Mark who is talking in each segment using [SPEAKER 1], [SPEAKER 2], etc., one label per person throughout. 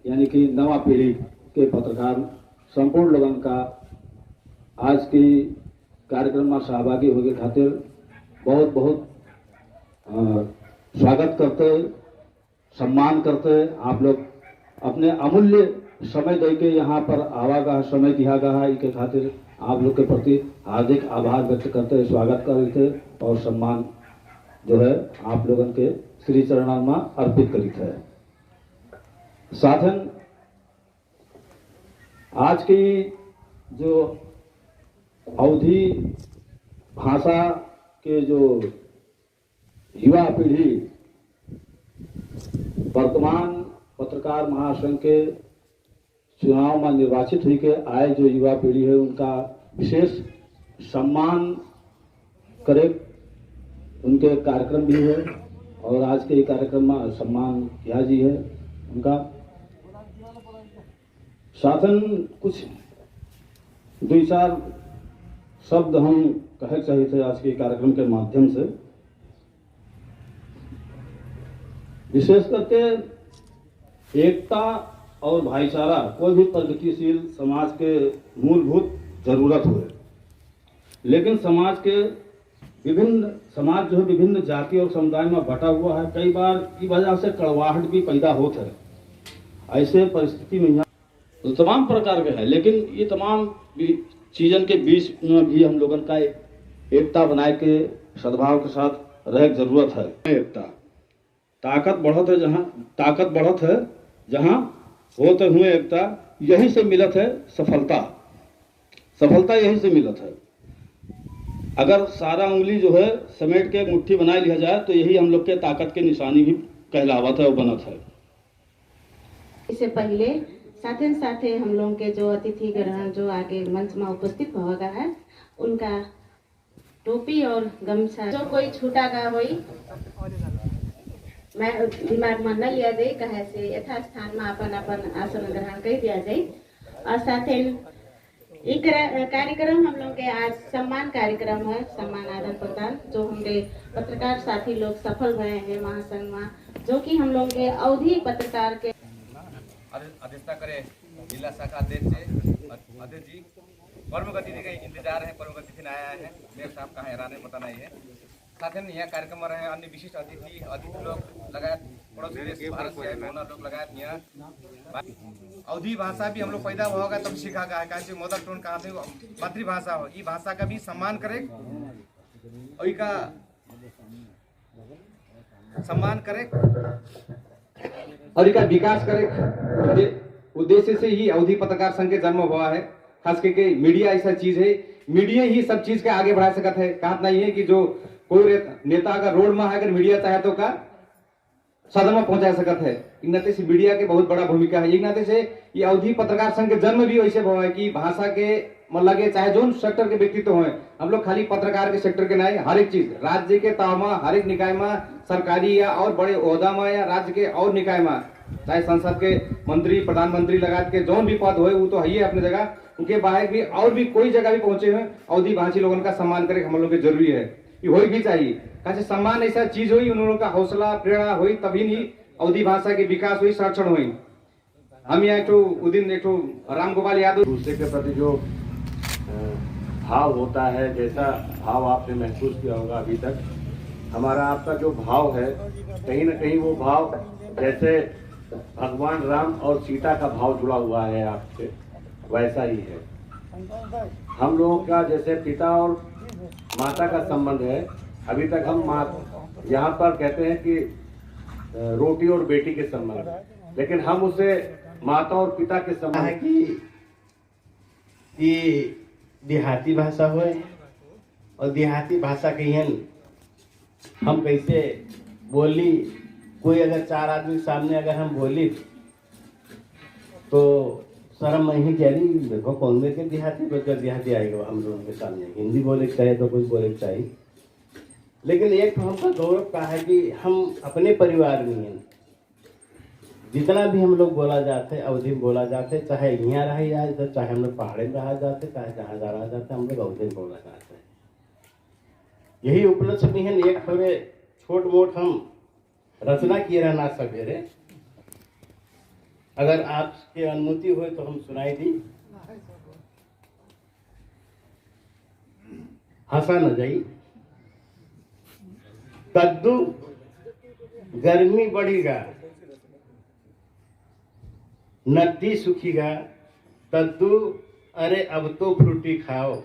[SPEAKER 1] यानी कि नवा पीढ़ी के पत्रकार संपूर्ण लोगन का आज की कार्यक्रम में सहभागी होने खातिर बहुत बहुत स्वागत करते, सम्मान करते। आप लोग अपने अमूल्य समय दे के यहाँ पर आवागा समय दिया गया है, इसके खातिर आप लोग के प्रति हार्दिक आभार व्यक्त करते, स्वागत करते और सम्मान जो है आप लोगों के श्री चरणों में अर्पित करते हैं। साधन आज की जो अवधी भाषा के जो युवा पीढ़ी वर्तमान पत्रकार महासंघ के चुनाव में निर्वाचित हुई के आए जो युवा पीढ़ी है उनका विशेष सम्मान करे, उनके कार्यक्रम भी है और आज के कार्यक्रम में सम्मान किया जी है उनका। साधन कुछ दो चार शब्द हम कहे चाहिए थे आज के कार्यक्रम के माध्यम से। विशेष करके एकता और भाईचारा कोई भी प्रगतिशील समाज के मूलभूत जरूरत हुए, लेकिन समाज के समाज जो है विभिन्न जाति और समुदाय में बटा हुआ है। कई बार इस वजह से कड़वाहट भी पैदा होता है। ऐसे परिस्थिति में यहाँ तो तमाम प्रकार के है, लेकिन ये तमाम चीजन के बीच में भी हम लोगों का एकता बनाए के सद्भाव के साथ रह जरूरत है। एकता ताकत बढ़त है जहाँ होते हुए एकता, यही से मिलत है सफलता यही से मिलत है। अगर सारा उंगली जो है समेट के मुट्ठी बना लिया जाए तो यही हम लोग के ताकत के निशानी भी कहलावत है और बनत है।
[SPEAKER 2] इससे पहले साथे हम लोगों के जो अतिथि ग्रहण जो आगे मंच में उपस्थित होगा है, उनका टोपी और गमछा जो कोई छूटा का होई मैं दिमाग में न लिया जाए, कहे से यथा स्थान में अपन आसन ग्रहण कर दिया जाए। और साथ ही कार्यक्रम हम लोग के आज सम्मान कार्यक्रम है, सम्मान आदान प्रदान जो हमारे पत्रकार साथी लोग सफल हुए हैं महासंघ में, जो कि हम लोग के अवधि पत्रकार के
[SPEAKER 3] अध्यक्षता करे जिला शाखा अध्यक्ष जी कर्म गति के इंतजार है, कर्म गति से आया है, मेरे साहब कहाँ हैरान है पता नहीं है। साथ ही यहाँ कार्यक्रम में रहे अन्य विशिष्ट अतिथि लोग लगाए, पड़ोसी देश भारत से आए लोग लगाए। यहाँ अवधी भाषा भी हम लोग पैदा होगा तब सीखा गया है, कहा मदर टोन कहा थे मातृभाषा हो, ये भाषा का भी सम्मान करे और इसका सम्मान करे
[SPEAKER 4] और इसका विकास करे। उद्देश्य से ही अवधी पत्रकार संघ के जन्म हुआ है। खास करके मीडिया ऐसा चीज है, मीडिया ही सब चीज के आगे बढ़ा सकता है। कहा नहीं है कि जो कोई नेता अगर रोड में है, अगर मीडिया चाहे तो का सदन में पहुंचा सकता है। एक नाते से मीडिया के बहुत बड़ा भूमिका है। एक नाते से ये अवधी पत्रकार संघ के जन्म भी वैसे हुआ है कि भाषा के लगे चाहे जो सेक्टर के व्यक्तित्व हो, हम लोग खाली पत्रकार के सेक्टर के नहीं, हर एक चीज राज्य के ताव में, हर एक निकाय में, सरकारी या और बड़े ओहदा में या राज्य के और निकाय में, चाहे संसद के मंत्री प्रधानमंत्री लगा के जो भी पद हो वो तो है ही अपनी जगह, उनके बाहर भी और भी कोई जगह भी पहुंचे हुए अवधी भाषी लोगों का सम्मान करे हम लोग के जरूरी है, ये हो भी चाहिए। कैसे सम्मान ऐसा चीज हुई, उन लोगों का हौसला प्रेरणा हुई तभी नहीं अवधी भाषा के विकास हुई, संरक्षण हुई। हम यहाँ एक राम गोपाल यादव
[SPEAKER 5] दूसरे के प्रति जो भाव होता है, जैसा भाव आपने महसूस किया होगा अभी तक, हमारा आपका जो भाव है कहीं ना कहीं वो भाव जैसे भगवान राम और सीता का भाव जुड़ा हुआ है आपसे, वैसा ही है। हम लोगों का जैसे पिता और माता का संबंध है, अभी तक हम यहाँ पर कहते हैं कि रोटी और बेटी के संबंध, लेकिन हम उसे माता और पिता के संबंध
[SPEAKER 6] है कि ये देहाती भाषा हो और देहाती भाषा कहियन हम कैसे बोली, कोई अगर चार आदमी सामने अगर हम बोली तो शर्म नहीं जारी, देखो कौन में के देहाती आएगा हम लोगों के सामने, हिंदी बोले चाहे तो कुछ बोले चाहिए। लेकिन एक हमका गौरव का है कि हम अपने परिवार में हैं, जितना भी हम लोग बोला जाते अवधि में बोला जाते, चाहे यहाँ रह जाए तो चाहे हम लोग पहाड़े में रहा जाते, चाहे जहाँ जा रहा जाते हम लोग अवधि में बोला जाते हैं। यही उपलक्ष्य भी है। एक थोड़े छोट मोट हम रचना किए रहना सवेरे अगर आपके अनुमति हो तो हम सुनाई दी। हंसा न जाई। कद्दू गर्मी बढ़ेगा, नद्दी सूखीगा, कद्दू अरे अब तो फ्रूटी खाओ।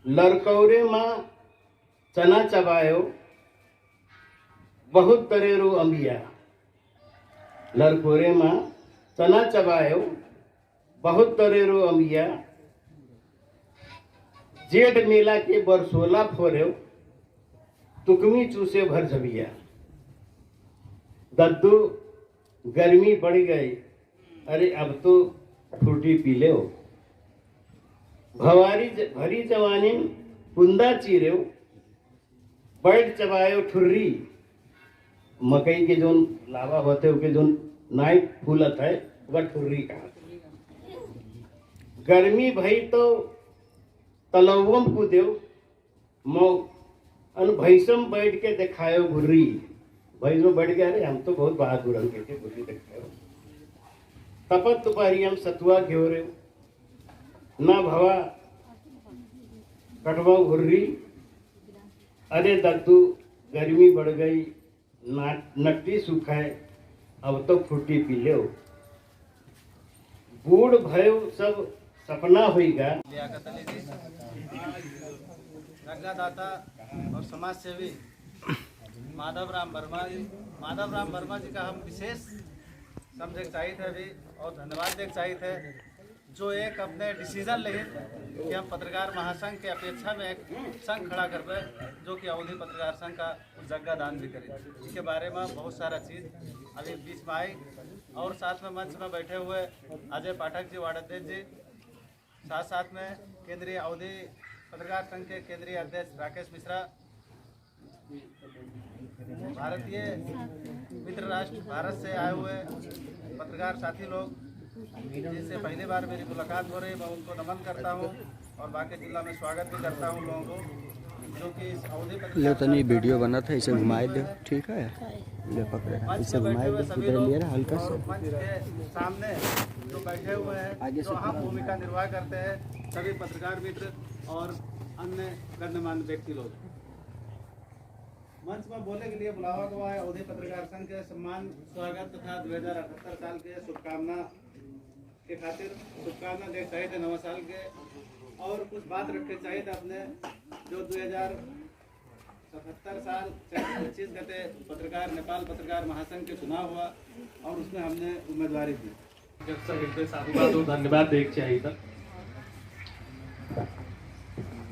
[SPEAKER 6] लड़कौरे माँ चना चबायो, बहुत तरेरो अंबिया। लड़कोरे माँ चना चबायो, बहुत तरेरो अंबिया। जेठ मेला के बरसोला फोरेव, तुकमी चूसे भर झबिया। दद्दू गर्मी बढ़ गई, अरे अब तो फ्रूटी पी लो। भरी जवानी कुंदा चीरेव, बैठ चबायो ठुर्री। मकई के जो लावा होते के जो नाई फूलत है वह ठुर्री कहा। गर्मी भई तो तलवम कूदेव, भैसम बैठ के दिखायो गुर्री। भैंस में बैठ गया, अरे हम तो बहुत बहादुर हम के गुर्री दिखायो। तपत दोपहरी हम सतुआ घेरे, ना भवा कटवा घुर्री। अरे दद्दू गर्मी बढ़ गई, नट्टी सुखाए, अब तो फ्रूटी पी लो। बूढ़ भयो सब सपना होगा।
[SPEAKER 7] लियाकत अली जी, रंगादाता और समाज सेवी माधव राम वर्मा जी का हम विशेष समझ चाहिए थे अभी और धन्यवाद देख चाहिए थे, जो एक अपने डिसीजन लिए कि हम पत्रकार महासंघ के अपेक्षा में एक संघ खड़ा करवे, जो कि अवधि पत्रकार संघ का जगह दान भी करे। इसके बारे में बहुत सारा चीज़ अभी बीच में आई और साथ में मंच में बैठे हुए अजय पाठक जी, वार्ड अध्यक्ष जी, साथ में केंद्रीय अवधि पत्रकार संघ के केंद्रीय अध्यक्ष राकेश मिश्रा, भारतीय मित्र राष्ट्र भारत से आए हुए पत्रकार साथी लोग, जिनसे पहली बार मेरी मुलाकात हो रही, मैं उनको नमन करता हूं और बाकी जिला में स्वागत भी करता हूं लोगों को, जो कि इस अवधि
[SPEAKER 8] ले तनी वीडियो बना था, इसे घुमाए दे। ठीक है, ले पकड़े, इसे घुमाए दे, इधर लिए ना हल्का से।
[SPEAKER 7] मंच के सामने जो बैठे हुए हैं, जो अहम भूमिका निर्वाह करते हैं, सभी पत्रकार मित्र और अन्य गणमान्य व्यक्ति लोग। मंच में बोलने के लिए बुलावा हुआ है अवधि पत्रकार संघ के सम्मान स्वागत तथा 2078 साल के शुभकामना के खातिर शुभकामना देख चाहिए थे नवा साल के, और कुछ बात रखे चाहिए थे अपने, जो 2077 साल 25 गते पत्रकार नेपाल पत्रकार महासंघ के चुनाव हुआ और उसमें हमने उम्मीदवारी दी।
[SPEAKER 9] साधुवाद और धन्यवाद देख चाहिए था।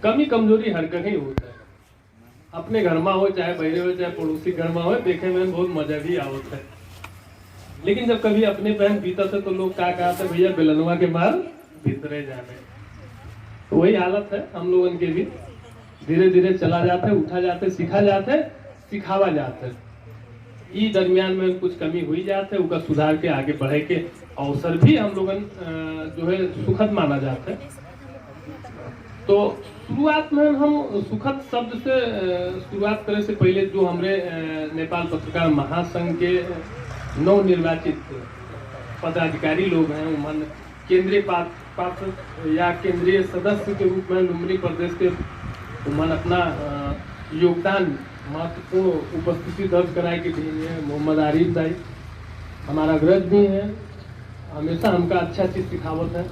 [SPEAKER 9] कमी कमजोरी हर कहीं होता है, अपने घर में हो चाहे बहरे हो चाहे पड़ोसी घर में हो, देखे में बहुत मजा भी आवता है। लेकिन जब कभी अपने बहन बीता था तो लोग क्या कहते भैया बेलनवा के मार भीतरे जाने। तो वही हालत है हम लोगों के भी, धीरे धीरे चला जाते, उठा जाते, सीखा जाते, सिखावा जाते। ई दरमियान में कुछ कमी हुई जाते, उसका सुधार के आगे बढ़े के अवसर भी हम लोगन जो है सुखद माना जाता है। तो शुरुआत में हम सुखद शब्द से शुरुआत करने से पहले जो हमारे नेपाल पत्रकार महासंघ के नवनिर्वाचित पदाधिकारी लोग हैं, उन्होंने केंद्रीय पात्र या केंद्रीय सदस्य के रूप में लुम्बिनी प्रदेश के उन्होंने अपना योगदान महत्वपूर्ण उपस्थिति दर्ज कराए के लिए है। मोहम्मद आरिफ भाई हमारा अग्रज भी है, हमेशा हमका अच्छा चीज सिखावत है,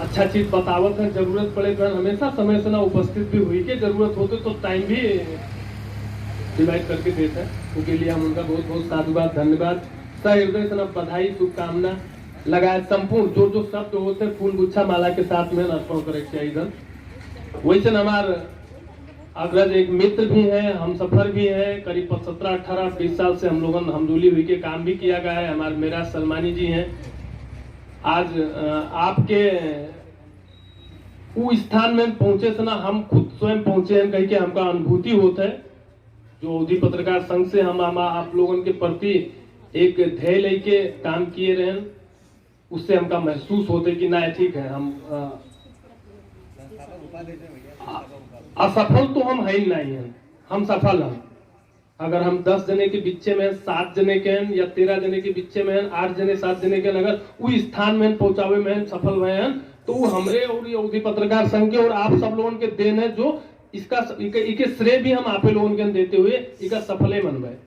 [SPEAKER 9] अच्छा चीज बतावत है। जरूरत पड़े तो हमेशा समय से ना उपस्थित भी हुई के जरूरत होते तो टाइम भी डिवाइड करके देते हैं। उनके लिए हम उनका बहुत बहुत साधुवाद धन्यवाद सहृदय से बधाई शुभकामना लगाए। संपूर्ण जो जो शब्द होते फूल गुच्छा माला के साथ में अर्पण करे इधर। वैसे हमारे अग्रज एक मित्र भी है, हम सफर भी है, करीब 17, 18, 20 साल से हम लोगों हमदुली हुई के काम भी किया गया है। हमारे मेरा सलमानी जी हैं, आज आपके उस स्थान में पहुंचे से ना हम खुद स्वयं पहुंचे हैं कहीं के हमका अनुभूति होता है। जो अवधि पत्रकार संघ से हम आप लोगों के प्रति एक ध्येय लेके काम किए रहे, उससे हमका महसूस होते कि ना ठीक है, हम असफल तो हम है ही नहीं हैं, हम सफल हैं। अगर हम 10 जने के बीचे में 7 जने के हैं या 13 जने के बीचे में 8 जने 7 जने के अगर वो स्थान में पहुंचावे में सफल भए हैं तो वो हमरे और ये अवधि पत्रकार संघ के और आप सब लोगों के देन है, जो इसका इके श्रेय भी हम आपे लोगों के देते हुए इसका सफले मनवाए।